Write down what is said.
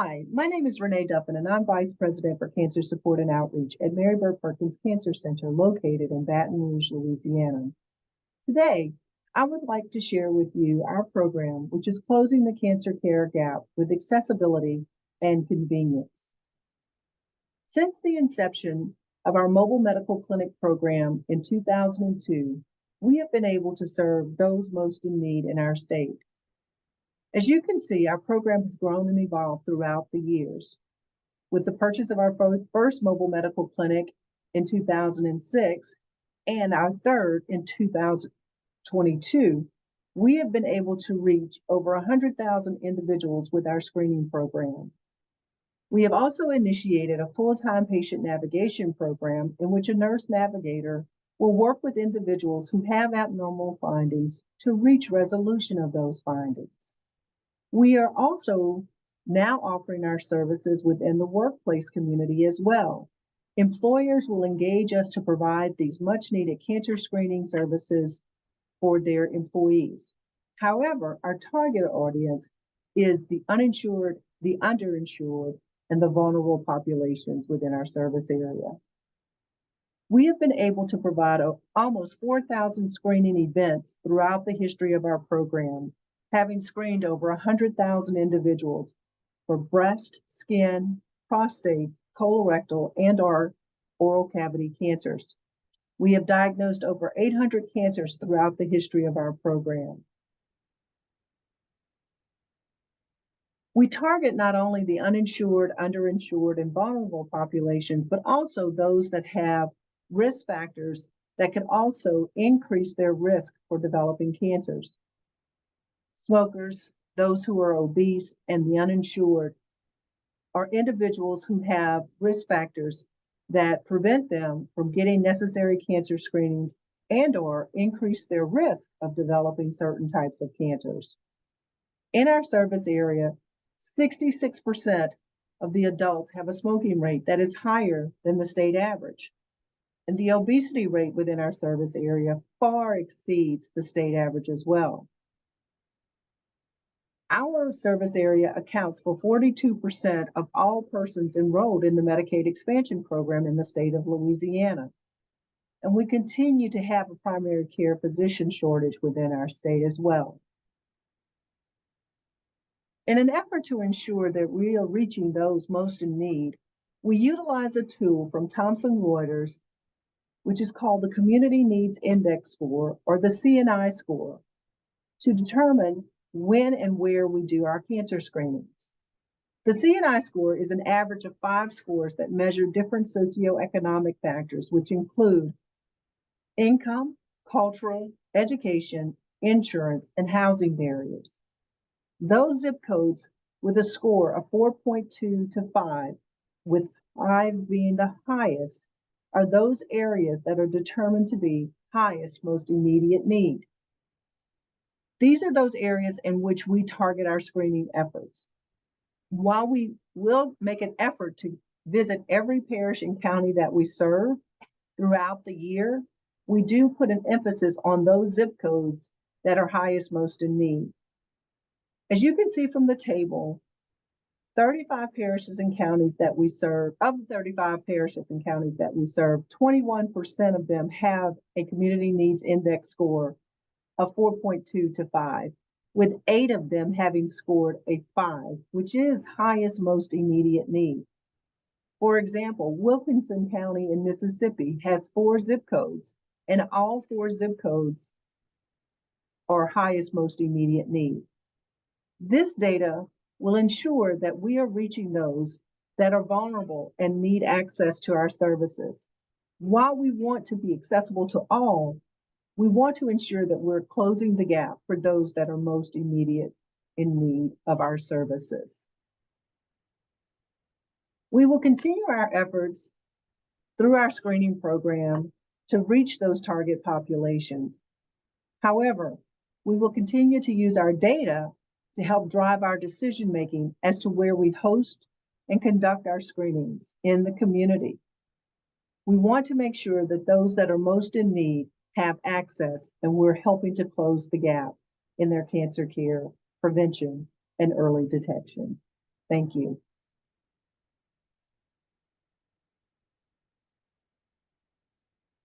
Hi, my name is Renee Duffin, and I'm Vice President for Cancer Support and Outreach at Bird Perkins Cancer Center located in Baton Rouge, Louisiana. Today, I would like to share with you our program, which is closing the cancer care gap with accessibility and convenience. Since the inception of our mobile medical clinic program in 2002, we have been able to serve those most in need in our state. As you can see, our program has grown and evolved throughout the years. With the purchase of our first mobile medical clinic in 2006 and our third in 2022, we have been able to reach over 100,000 individuals with our screening program. We have also initiated a full-time patient navigation program in which a nurse navigator will work with individuals who have abnormal findings to reach resolution of those findings. We are also now offering our services within the workplace community as well. Employers will engage us to provide these much needed cancer screening services for their employees. However, our target audience is the uninsured, the underinsured, and the vulnerable populations within our service area. We have been able to provide almost 4,000 screening events throughout the history of our program, having screened over 100,000 individuals for breast, skin, prostate, colorectal, and/or oral cavity cancers. We have diagnosed over 800 cancers throughout the history of our program. We target not only the uninsured, underinsured, and vulnerable populations, but also those that have risk factors that can also increase their risk for developing cancers. Smokers, those who are obese, and the uninsured are individuals who have risk factors that prevent them from getting necessary cancer screenings and/or increase their risk of developing certain types of cancers. In our service area, 66% of the adults have a smoking rate that is higher than the state average. And the obesity rate within our service area far exceeds the state average as well. Our service area accounts for 42% of all persons enrolled in the Medicaid expansion program in the state of Louisiana. And we continue to have a primary care physician shortage within our state as well. In an effort to ensure that we are reaching those most in need, we utilize a tool from Thomson Reuters, which is called the Community Needs Index Score, or the CNI score, to determine when and where we do our cancer screenings. The CNI score is an average of 5 scores that measure different socioeconomic factors, which include income, cultural, education, insurance, and housing barriers. Those zip codes with a score of 4.2 to 5, with 5 being the highest, are those areas that are determined to be highest, most immediate need. These are those areas in which we target our screening efforts. While we will make an effort to visit every parish and county that we serve throughout the year, we do put an emphasis on those zip codes that are highest, most in need. As you can see from the table, 35 parishes and counties that we serve, of the 35 parishes and counties that we serve, 21% of them have a community needs index score of 4.2 to 5, with 8 of them having scored a 5, which is highest, most immediate need. For example, Wilkinson County in Mississippi has 4 zip codes, and all 4 zip codes are highest, most immediate need. This data will ensure that we are reaching those that are vulnerable and need access to our services. While we want to be accessible to all, we want to ensure that we're closing the gap for those that are most immediate in need of our services. We will continue our efforts through our screening program to reach those target populations. However, we will continue to use our data to help drive our decision-making as to where we host and conduct our screenings in the community. We want to make sure that those that are most in need have access, and we're helping to close the gap in their cancer care, prevention, and early detection. Thank you.